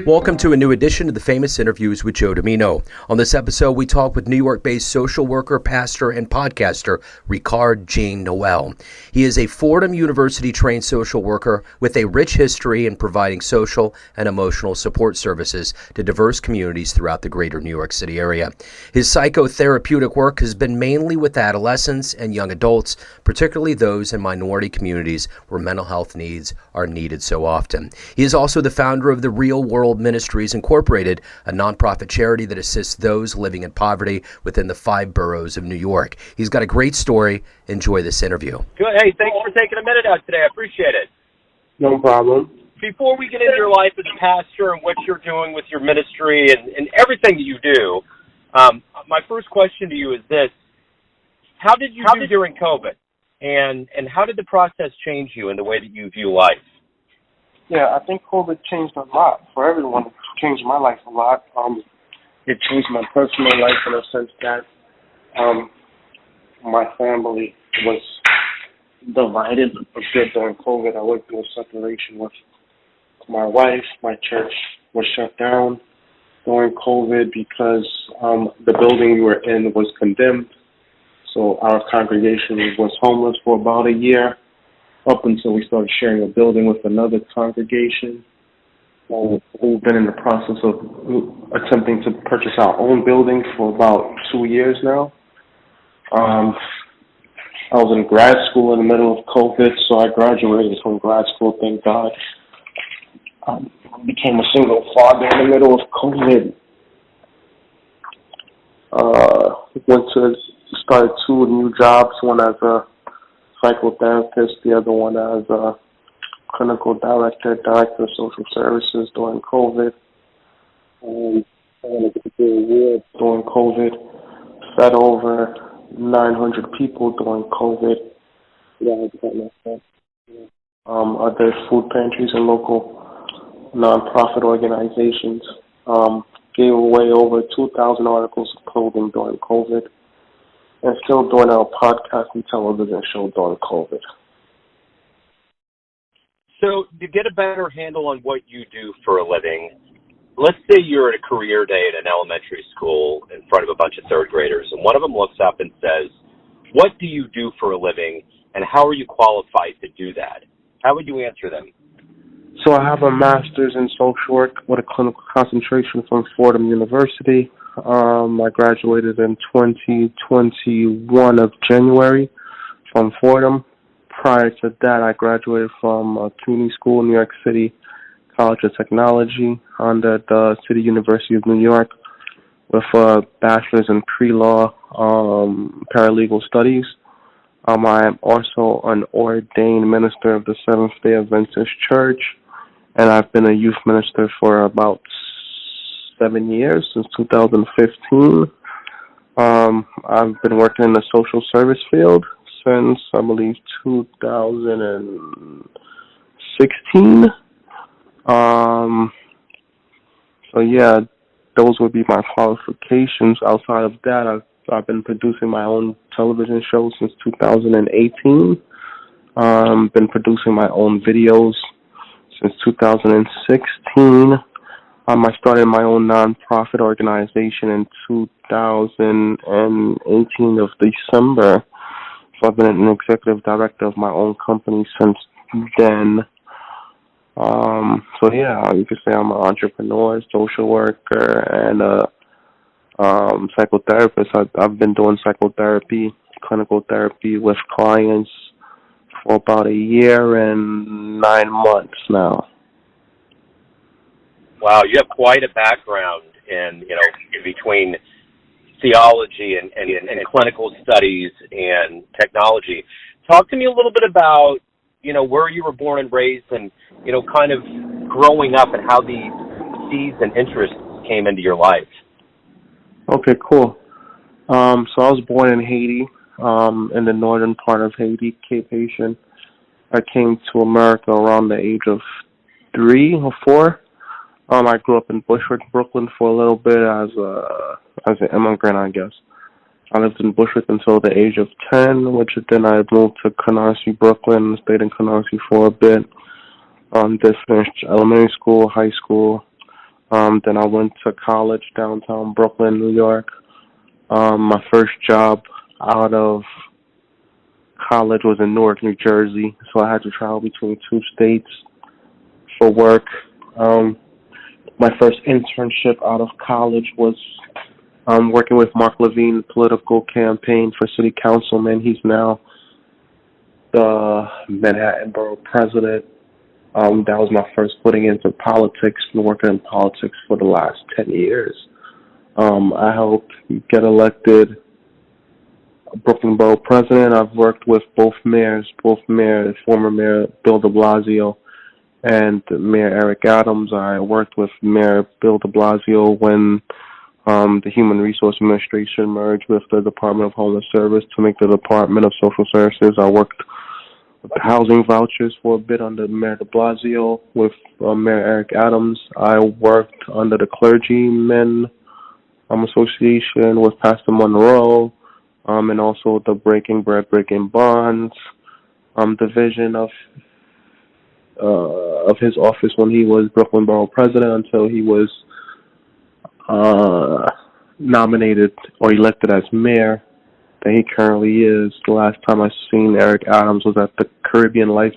Welcome to a new edition of the Famous Interviews with Joe Dimino. On this episode, we talk with New York-based social worker, pastor, and podcaster Rickard Jean-Noel. He is a Fordham University trained social worker with a rich history in providing social and emotional support services to diverse communities throughout the greater New York City area. His psychotherapeutic work has been mainly with adolescents and young adults, particularly those in minority communities where mental health needs are needed so often. He is also the founder of the Real Word Ministries Inc, a nonprofit charity that assists those living in poverty within the 5 boroughs of New York. He's got a great story. Enjoy this interview. Good. Hey, thanks for taking a minute out today. I appreciate it. No problem. Before we get into your life as a pastor and what you're doing with your ministry and everything that you do, my first question to you is this. How did you do during COVID? And how did the process change you in the way that you view life? Yeah, I think COVID changed a lot for everyone. It changed my life a lot. It changed my personal life in a sense that my family was divided a bit during COVID. I went through a separation with my wife. My church was shut down during COVID because the building we were in was condemned. So our congregation was homeless for about a year, up until we started sharing a building with another congregation. We've been in the process of attempting to purchase our own building for about 2 years now. I was in grad school in the middle of COVID, so I graduated from grad school, thank God. Became a single father in the middle of COVID. Started 2 new jobs, one as a psychotherapist, the other one as a clinical director of social services during COVID. During COVID, fed over 900 people during COVID. Other food pantries and local nonprofit organizations. Gave away over 2,000 articles of clothing during COVID. And still doing our podcast and television show during COVID. So to get a better handle on what you do for a living, let's say you're at a career day at an elementary school in front of a bunch of third graders, and one of them looks up and says, "What do you do for a living, and how are you qualified to do that?" How would you answer them? So I have a master's in social work with a clinical concentration from Fordham University. I graduated in 2021 of January from Fordham. Prior to that, I graduated from a community school in New York City, College of Technology, under the City University of New York, with a bachelor's in pre-law paralegal studies. I am also an ordained minister of the Seventh-day Adventist Church, and I've been a youth minister for about 7 years, since 2015. I've been working in the social service field since, I believe, 2016. So yeah, those would be my qualifications. Outside of that, I've been producing my own television show since 2018. Been producing my own videos since 2016. I started my own nonprofit organization in 2018 of December. So I've been an executive director of my own company since then. So yeah, you could say I'm an entrepreneur, social worker, and a psychotherapist. I've been doing psychotherapy, clinical therapy with clients for about a year and 9 months now. Wow, you have quite a background in between theology and clinical studies and technology. Talk to me a little bit about, where you were born and raised and, kind of growing up and how these seeds and interests came into your life. Okay, cool. So I was born in Haiti, in the northern part of Haiti, Cape Haitian. I came to America around the age of 3 or 4. I grew up in Bushwick, Brooklyn for a little bit as an immigrant, I guess. I lived in Bushwick until the age of 10, which then I moved to Canarsie, Brooklyn, stayed in Canarsie for a bit. Did finish elementary school, high school. Then I went to college downtown Brooklyn, New York. My first job out of college was in Newark, New Jersey, so I had to travel between two states for work. My first internship out of college was working with Mark Levine, political campaign for city councilman. He's now the Manhattan Borough president. That was my first putting into politics, been working in politics for the last 10 years. I helped get elected Brooklyn Borough president. I've worked with both mayors, former Mayor Bill de Blasio and Mayor Eric Adams. I worked with Mayor Bill de Blasio when the Human Resource Administration merged with the Department of Homeless Service to make the Department of Social Services. I worked with the housing vouchers for a bit under Mayor de Blasio with Mayor Eric Adams. I worked under the Clergymen Association with Pastor Monroe, and also the Breaking Bread, Breaking Bonds division of his office when he was Brooklyn Borough president until he was nominated or elected as mayor that he currently is. The last time I seen Eric Adams was at the Caribbean Life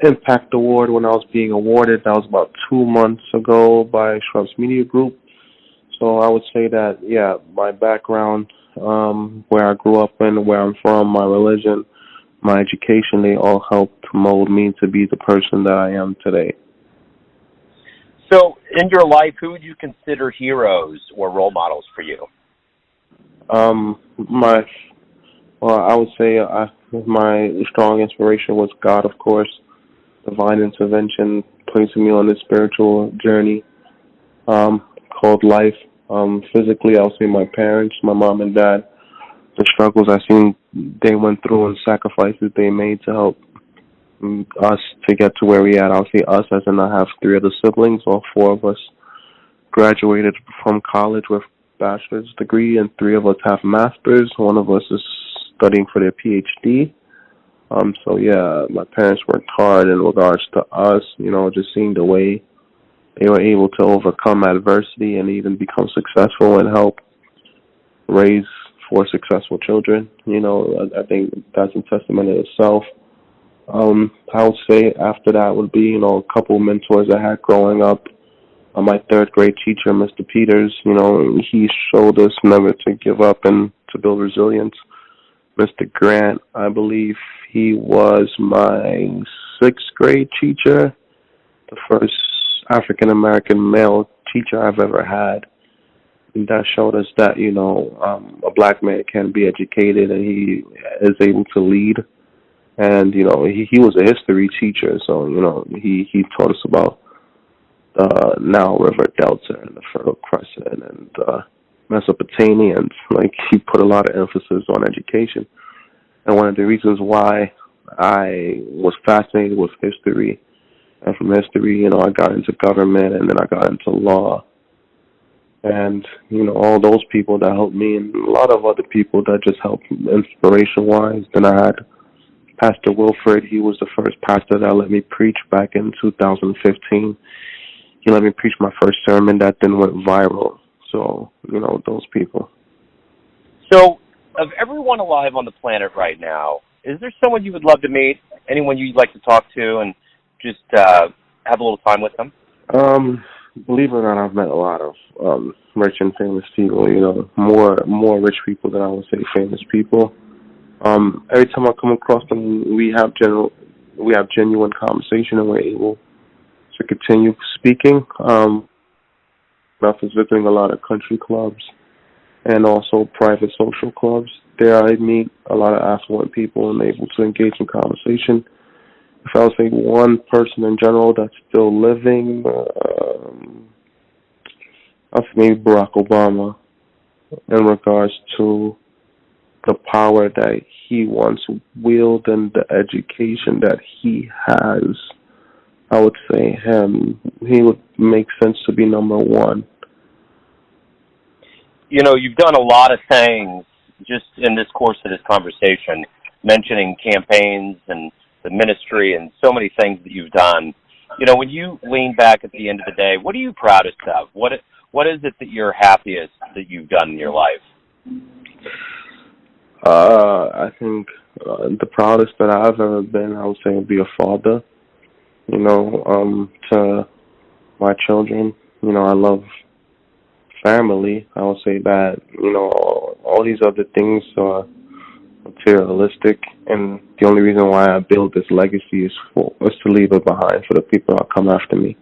Impact Award when I was being awarded. That was about 2 months ago by Shrubs Media Group. So I would say that, yeah, my background, where I grew up and where I'm from, my religion, my education, they all helped mold me to be the person that I am today. So, in your life, who would you consider heroes or role models for you? I would say my strong inspiration was God, of course. Divine intervention, placing me on this spiritual journey called life. Physically, I would say my parents, my mom and dad, the struggles I seen they went through and sacrifices they made to help us to get to where we at. I'll say us as in I have 3 other siblings. All 4 of us graduated from college with bachelor's degree, and 3 of us have masters. 1 of us is studying for their PhD. So yeah, my parents worked hard in regards to us, just seeing the way they were able to overcome adversity and even become successful and help raise 4 successful children. I think that's a testament in itself. I would say after that would be, a couple of mentors I had growing up. My 3rd grade teacher, Mr. Peters, he showed us never to give up and to build resilience. Mr. Grant, I believe he was my 6th grade teacher, the first African-American male teacher I've ever had. And that showed us that, a black man can be educated and he is able to lead. And, he was a history teacher, so, he taught us about the Nile River Delta and the Fertile Crescent and Mesopotamians. Like, he put a lot of emphasis on education. And one of the reasons why I was fascinated with history, and from history, I got into government and then I got into law. And, all those people that helped me and a lot of other people that just helped inspiration-wise. Then I had Pastor Wilfred. He was the first pastor that let me preach back in 2015. He let me preach my first sermon that then went viral. So, those people. So, of everyone alive on the planet right now, is there someone you would love to meet? Anyone you'd like to talk to and just have a little time with them? Believe it or not, I've met a lot of rich and famous people. More rich people than I would say famous people. Every time I come across them, we have genuine conversation, and we're able to continue speaking. I've been visiting a lot of country clubs and also private social clubs. There I meet a lot of affluent people and able to engage in conversation. If I would say one person in general that's still living, I'll say maybe Barack Obama in regards to the power that he once wielded and the education that he has. I would say he would make sense to be number 1. You've done a lot of things just in this course of this conversation, mentioning campaigns and the ministry and so many things that you've done. When you lean back at the end of the day, what are you proudest of? What is it that you're happiest that you've done in your life? I think the proudest that I've ever been, I would say, would be a father, to my children. I love family. I would say that, all these other things are materialistic, and the only reason why I build this legacy is to leave it behind for the people that come after me.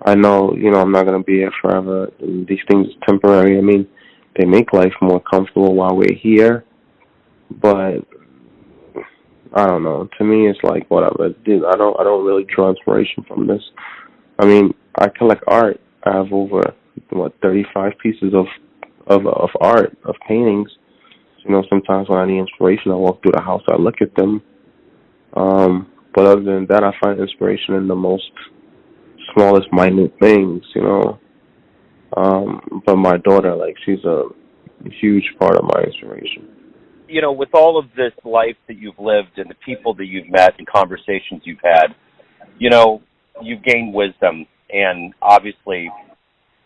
I know, I'm not going to be here forever. These things are temporary. I mean, they make life more comfortable while we're here, but I don't know. To me, it's like whatever. I don't really draw inspiration from this. I mean, I collect art. I have over 35 pieces of art, of paintings. Sometimes when I need inspiration, I walk through the house, I look at them. But other than that, I find inspiration in the most smallest, minute things. But my daughter, she's a huge part of my inspiration. With all of this life that you've lived and the people that you've met and conversations you've had, you've gained wisdom, and obviously,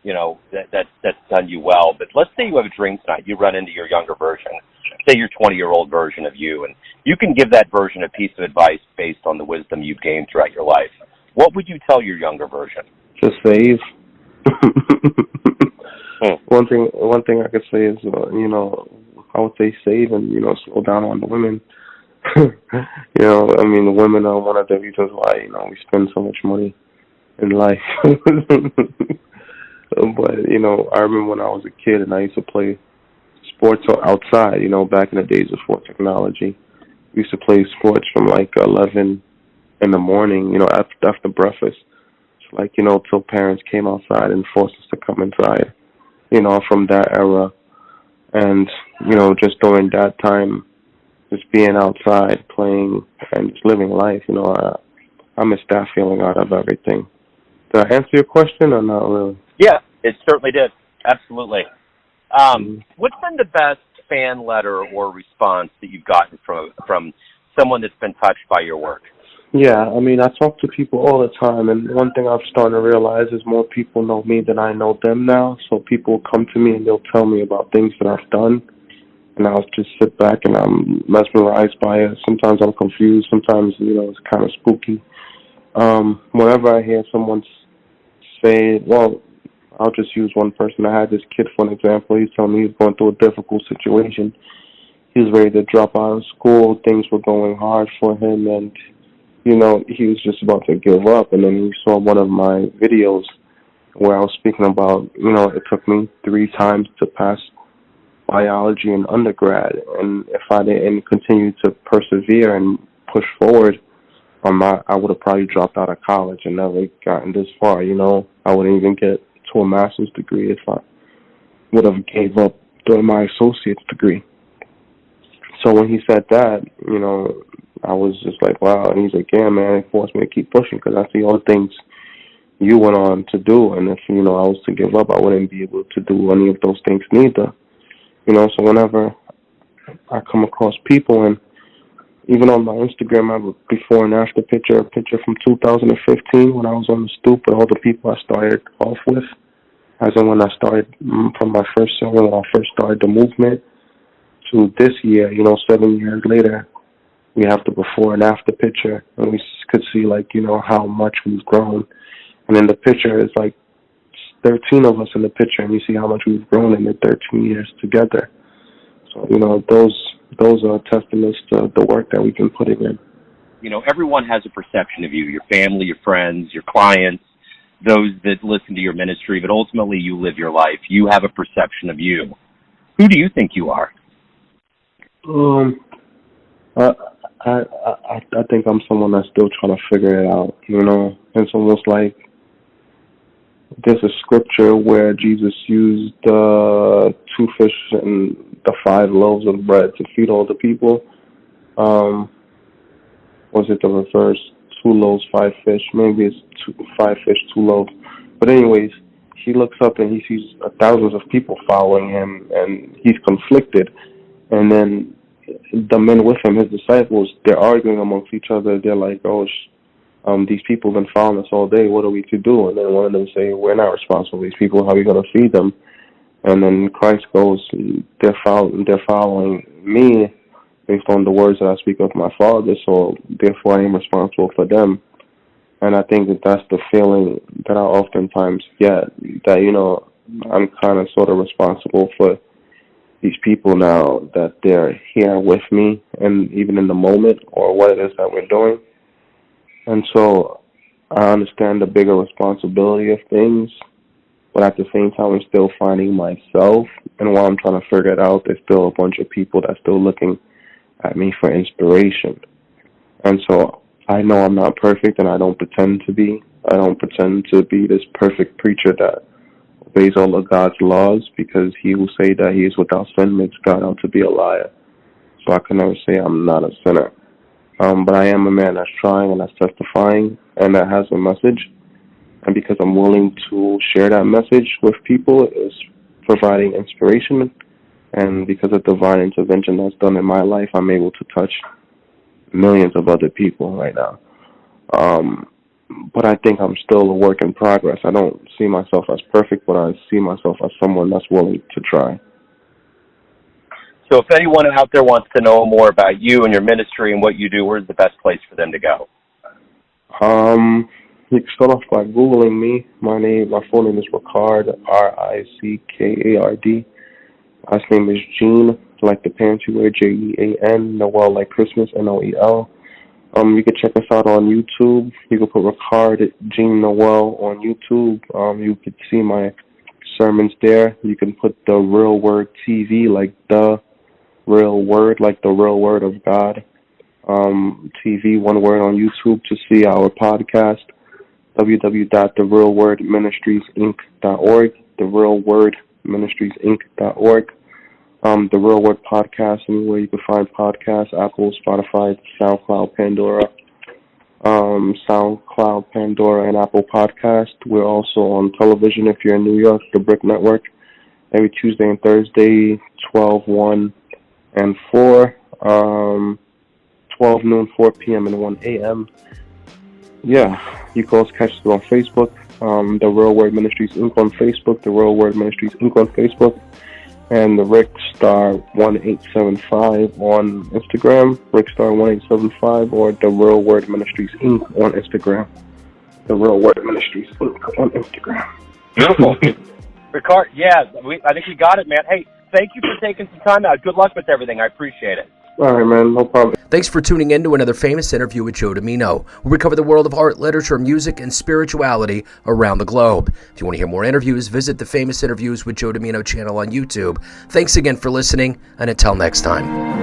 that's done you well. But let's say you have a dream tonight. You run into your younger version, say your 20-year-old version of you, and you can give that version a piece of advice based on the wisdom you've gained throughout your life. What would you tell your younger version? Just save. One thing I could say is, I would say save and, slow down on the women. The women are one of the reasons why, we spend so much money in life. But, I remember when I was a kid and I used to play sports outside, back in the days before technology. We used to play sports from 11 in the morning, after breakfast. Till parents came outside and forced us to come inside, from that era. And, just during that time, just being outside, playing, and just living life, I miss that feeling out of everything. Did I answer your question or not really? Yeah, it certainly did. Absolutely. What's been the best fan letter or response that you've gotten from someone that's been touched by your work? Yeah, I talk to people all the time, and one thing I've started to realize is more people know me than I know them now. So people come to me and they'll tell me about things that I've done, and I'll just sit back and I'm mesmerized by it. Sometimes I'm confused. Sometimes, it's kind of spooky. Whenever I hear someone say, well, I'll just use one person. I had this kid for an example. He's telling me he was going through a difficult situation. He was ready to drop out of school. Things were going hard for him, and he was just about to give up. And then he saw one of my videos where I was speaking about, it took me 3 times to pass biology in undergrad. And if I didn't continue to persevere and push forward, I would have probably dropped out of college and never gotten this far, I wouldn't even get to a master's degree if I would have gave up during my associate's degree. So when he said that, I was just like, wow. And he's like, yeah, man, it forced me to keep pushing because I see all the things you went on to do. And if, I was to give up, I wouldn't be able to do any of those things neither. So whenever I come across people, and even on my Instagram, I have a before and after picture, a picture from 2015 when I was on the stoop with all the people I started off with, as in when I started from my first single, when I first started the movement, to this year, 7 years later. We have the before and after picture, and we could see, how much we've grown. And in the picture, it's 13 of us in the picture, and you see how much we've grown in the 13 years together. So, those are testaments to the work that we've been putting in. Everyone has a perception of you, your family, your friends, your clients, those that listen to your ministry, but ultimately you live your life. You have a perception of you. Who do you think you are? I think I'm someone that's still trying to figure it out, It's almost like there's a scripture where Jesus used 2 fish and the 5 loaves of bread to feed all the people. Was it the reverse? 2 loaves, 5 fish. Maybe it's 5 fish, 2 loaves. But anyways, he looks up and he sees thousands of people following him, and he's conflicted. And then the men with him, his disciples, they're arguing amongst each other. They're like, oh, these people have been following us all day. What are we to do? And then one of them say, we're not responsible for these people. How are we going to feed them? And then Christ goes, they're following me based on the words that I speak of my Father, so therefore I am responsible for them. And I think that that's the feeling that I oftentimes get, that, I'm kind of sort of responsible for these people now, that they're here with me, and even in the moment, or what it is that we're doing. And so I understand the bigger responsibility of things, but at the same time, I'm still finding myself. And while I'm trying to figure it out, there's still a bunch of people that's still looking at me for inspiration. And so I know I'm not perfect, and I don't pretend to be. I don't pretend to be this perfect preacher that obeys all of God's laws, because he who say that he is without sin makes God out to be a liar. So I can never say I'm not a sinner. But I am a man that's trying and that's testifying and that has a message. And because I'm willing to share that message with people, is providing inspiration. And because of divine intervention that's done in my life, I'm able to touch millions of other people right now. But I think I'm still a work in progress. I don't see myself as perfect, but I see myself as someone that's willing to try. So if anyone out there wants to know more about you and your ministry and what you do, where's the best place for them to go? You can start off by Googling me. My full name is Rickard, Rickard. Last name is Jean, like the pants you wear, Jean. Noel, like Christmas, Noel. You can check us out on YouTube. You can put Rickard Jean-Noel on YouTube. You can see my sermons there. You can put the Real Word TV, like the Real Word, like the Real Word of God. TV, one word, on YouTube to see our podcast. www.therealwordministriesinc.org, therealwordministriesinc.org. The Real Word Podcast, anywhere you can find podcasts, Apple, Spotify, SoundCloud, Pandora, and Apple Podcast. We're also on television if you're in New York, the Brick Network, every Tuesday and Thursday, 12, 1, and 4, 12 noon, 4 p.m., and 1 a.m. Yeah, you can also catch us on Facebook, the Real Word Ministries Inc. on Facebook, the Real Word Ministries Inc. on Facebook, and the Rickstar1875 on Instagram, Rickstar1875, or the Real Word Ministries Inc. on Instagram, the Real Word Ministries Inc. on Instagram. Beautiful. Rickard, I think we got it, man. Hey, thank you for taking some time out. Good luck with everything. I appreciate it. All right, man. No problem. Thanks for tuning in to another famous interview with Joe Dimino, where we cover the world of art, literature, music, and spirituality around the globe. If you want to hear more interviews, visit the Famous Interviews with Joe Dimino channel on YouTube. Thanks again for listening, and until next time.